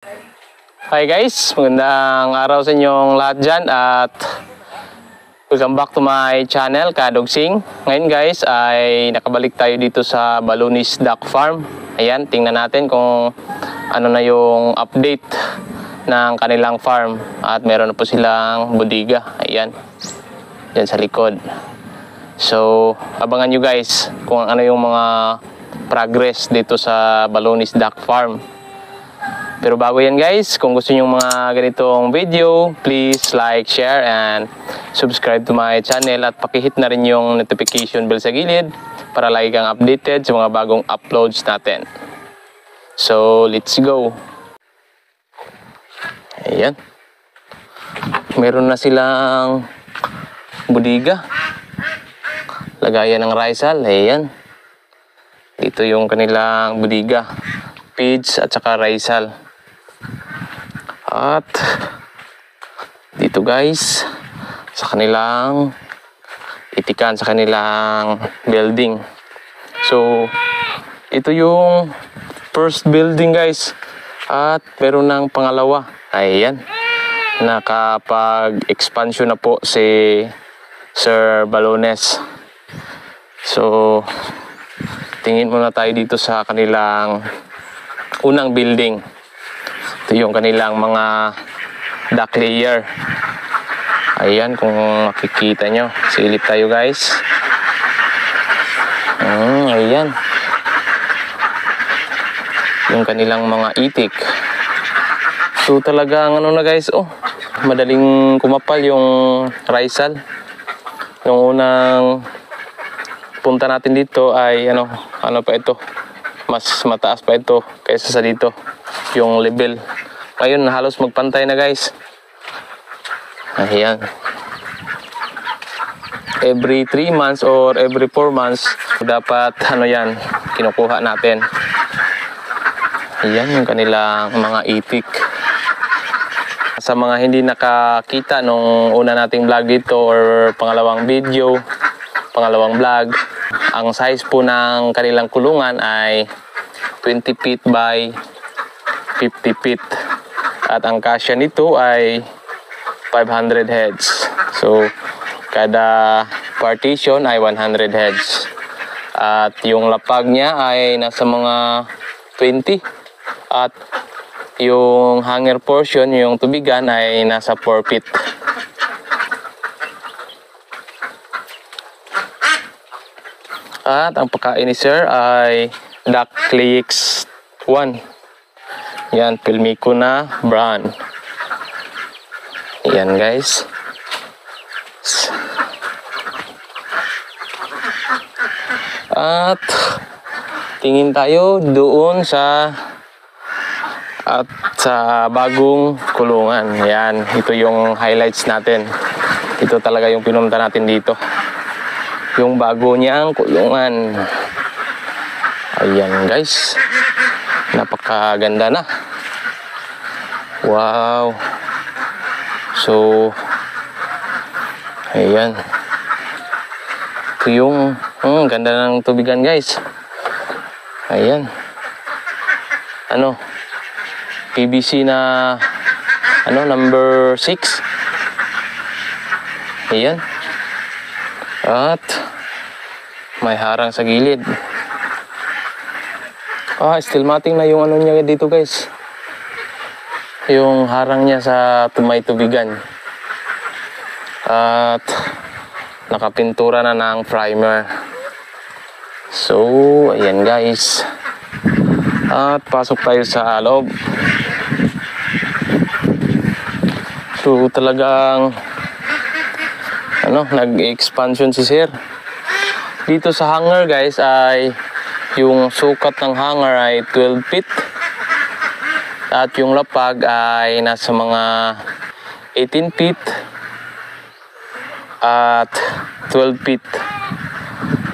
Hi guys, magandang araw sa inyong lahat dyan at welcome back to my channel, Kadogsing. Ngayon guys ay nakabalik tayo dito sa Balones Duck Farm. Ayan, tingnan natin kung ano na yung update ng kanilang farm at meron na po silang bodega. Ayan, dyan sa likod. So, abangan nyo guys kung ano yung mga progress dito sa Balones Duck Farm. Pero bago yan guys, kung gusto nyo mga ganitong video, please like, share, and subscribe to my channel at pakihit na rin yung notification bell sa gilid para lagi kang updated sa mga bagong uploads natin. So, let's go! Ayan. Meron na silang bodega. Lagayan ng risal. Ayan. Dito yung kanilang bodega. Feeds at saka risal. At dito guys sa kanilang itikan, sa kanilang building. So ito yung first building guys at meron ng pangalawa. Ayan, nakapag-expansion na po si Sir Balones. So tingin muna tayo dito sa kanilang unang building. Ito yung kanilang mga duck layer. Ayan, kung makikita nyo. Silip tayo guys. Ayan. Yung kanilang mga itik. So talagang ano na guys, madaling kumapal yung risal. Nung unang punta natin dito ay ano pa ito. Mas mataas pa ito kaysa sa dito yung level. Ngayon halos magpantay na guys. Ayan. Every 3 months or every 4 months dapat yan kinukuha natin. Ayan yung kanilang mga itik. Sa mga hindi nakakita nung una nating vlog dito or pangalawang video, pangalawang vlog, ang size po ng kanilang kulungan ay 20 feet by 50 feet. At ang kasya nito ay 500 heads. So, kada partition ay 100 heads. At yung lapag niya ay nasa mga 20. At yung hanger portion, yung tubigan ay nasa 4 feet. At ang pagkain ni Sir ay Duck Clicks 1. Yan, Pilmico na brand. Yan guys. At tingin tayo doon sa bagong kulungan. Yan, ito yung highlights natin. Ito talaga yung pinunta natin dito. Yung bago niyang kulungan. Ayan guys, napakaganda na. Wow. So ayan, ito yung ganda ng tubigan guys. Ayan, PVC na number 6. Ayan. At may harang sa gilid. Steel matting na yung niya dito guys. Yung harang niya sa may tubigan. At nakapintura na ng primer. So, ayan guys. At pasok tayo sa loob. So, talagang nag-expansion si Sir. Dito sa hanger guys ay yung sukat ng hanger ay 12 feet. At yung lapag ay nasa mga 18 feet. At 12 feet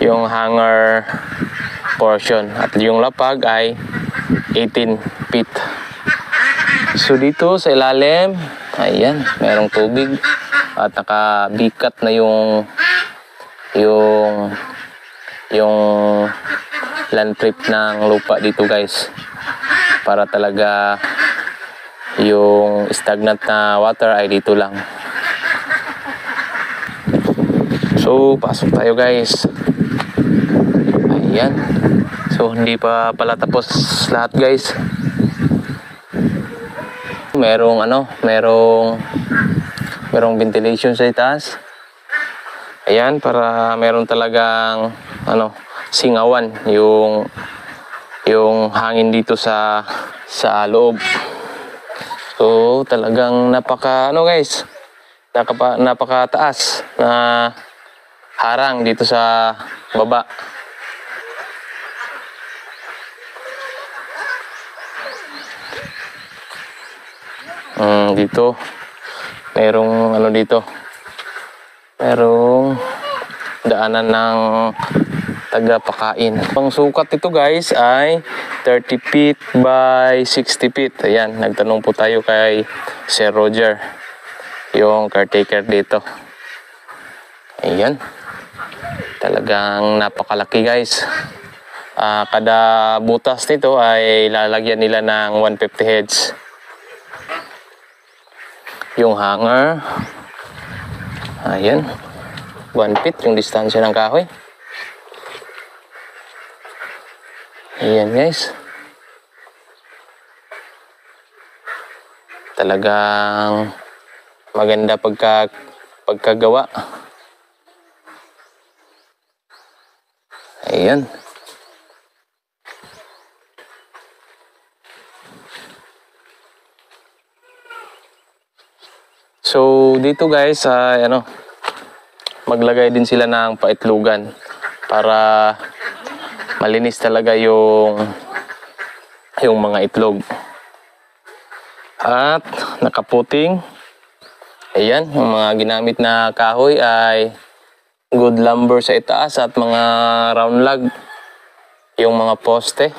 yung hanger portion. At yung lapag ay 18 feet. So dito sa ilalim, ayan, mayroong tubig. At nakabikat na yung land trip ng lupa dito guys, para talaga Yung stagnant na water ay dito lang. So, pasok tayo guys. Ayan. So, hindi pa pala tapos lahat guys. Merong ventilation sa itaas. Ayan, para meron talagang singawan yung hangin dito sa loob. So, talagang napakataas na harang dito sa baba. Dito merong merong daanan ng tagapakain. Ang sukat ito guys ay 30 feet by 60 feet. Ayan, nagtanong po tayo kay Sir Roger, yung caretaker dito. Ayan, talagang napakalaki guys. Kada butas nito ay lalagyan nila ng 150 heads. Yung hanger, ayan, 1 feet yung distansya ng kahoy. Ayan guys, talagang maganda pagkagawa. Ayan. So dito guys, maglagay din sila ng paitlugan para malinis talaga yung mga itlog. At nakaputing. Ayan, yung mga ginamit na kahoy ay good lumber sa itaas at mga round log yung mga poste.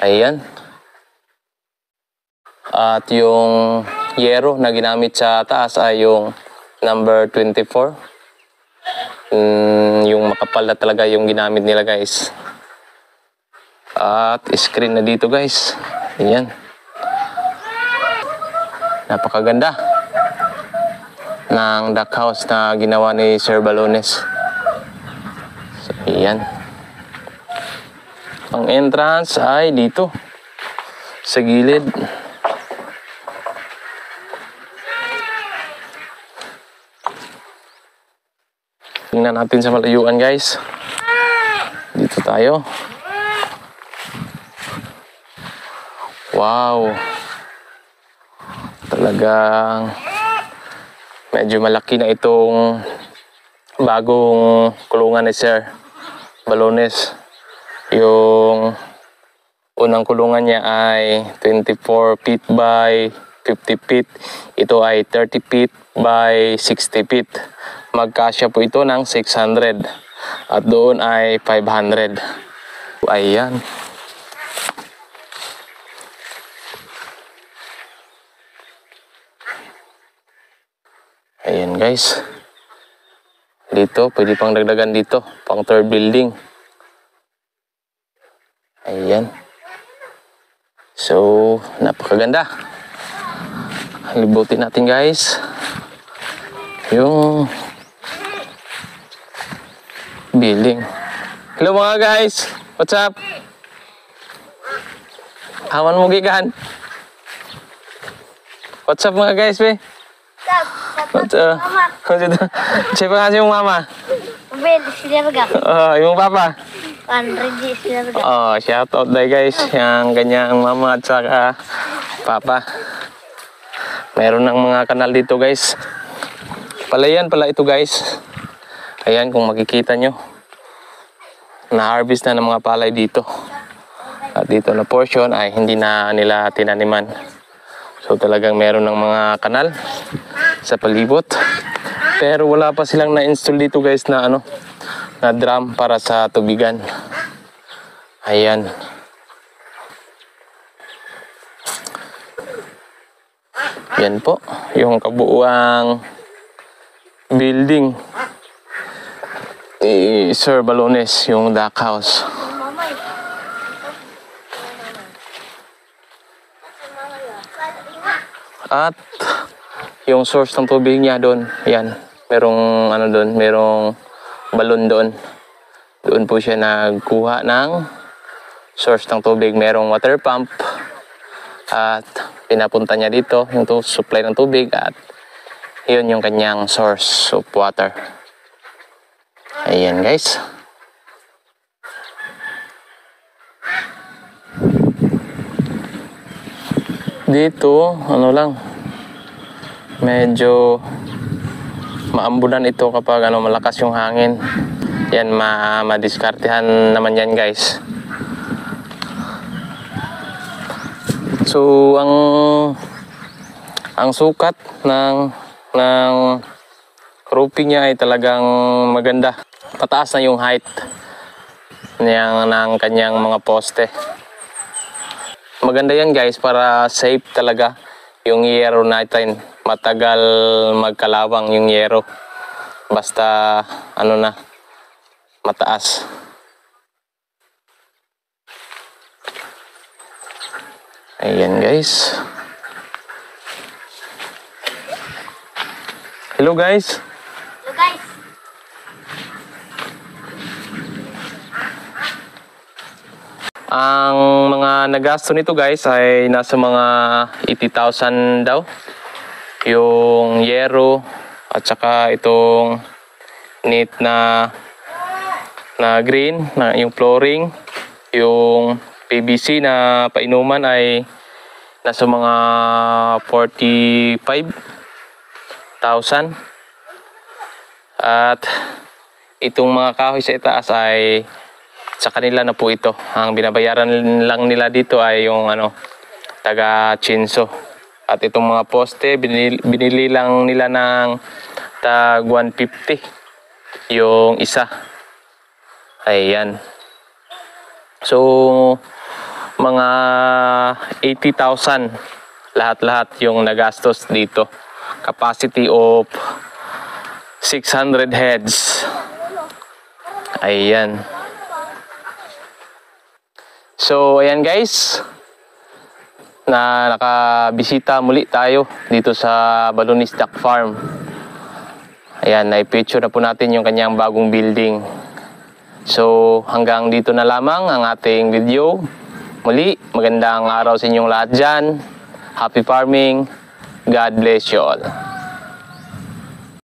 Ayan. At yung yero na ginamit sa taas ay yung number 24. Yung makapal na talaga yung ginamit nila guys. At screen na dito guys. Ayan. Napakaganda ng duck house na ginawa ni Sir Balones. So, ayan. Ang entrance ay dito sa gilid. Tingnan natin sa malayuan guys. Dito tayo. Wow. Talagang medyo malaki na itong bagong kulungan ni Sir Balones. Yung unang kulungan niya ay 24 feet by 50 feet. Ito ay 30 feet by 60 feet. Magkasya po ito ng 600 at doon ay 500. Ayan. Ayan guys. Dito, pwede pang dagdagan dito. Pang third building. Ayan. So, napakaganda. Libutin natin guys yung building. Hello mga guys. What's up? Aman mo gikan. What's up mga guys, be? What's up? Siapa kasih yung mama? Ben, sinabaga. Yung papa? Reggie, sinabaga. Shout out dahil guys. Yung kanyang mama at saka papa. Meron ng mga kanal dito guys. Palayan pala ito guys. Ayan kung makikita nyo. Na-harvest na ng mga palay dito. At dito na portion ay hindi na nila tinaniman. So talagang meron ng mga kanal sa palibot. Pero wala pa silang na-install dito guys na na drum para sa tubigan. Ayan. Yan po yung kabuuang building ni Sir Balones, yung duck house. At yung source ng tubig niya doon, yan. Merong ano doon, merong balon doon. Doon po siya nagkuha ng source ng tubig. Merong water pump at pinapunta niya dito yung supply ng tubig at yun yung kanyang source of water. Ayan guys. Dito, ano lang, medyo maambunan ito kapag ano, malakas yung hangin. Yan, madiskartehan naman yan guys. So, ang sukat ng roofing niya ay talagang maganda. Pataas na yung height ng kanyang mga poste. Maganda yan guys para safe talaga yung yero natin. Matagal magkalawang yung yero. Basta ano na, mataas. Ayan guys. Hello guys. Hello guys. Ang mga nagasto nito guys ay nasa mga 80,000 daw. Yung yero at saka itong neat na green, na yung flooring, yung PVC na painuman ay nasa mga 45,000. At itong mga kahoy sa itaas ay sa kanila na po ito. Ang binabayaran lang nila dito ay yung taga Chinso. At itong mga poste binili lang nila ng tag 150 yung isa. Ayan. So mga 80,000 lahat-lahat yung nagastos dito. Capacity of 600 heads. Ayan. So ayan guys, nakabisita muli tayo dito sa Balones Duck Farm. Ayan, na-picture na po natin yung kanyang bagong building. So hanggang dito na lamang ang ating video. Muli, magandang araw sa inyong lahat dyan. Happy farming. God bless you all.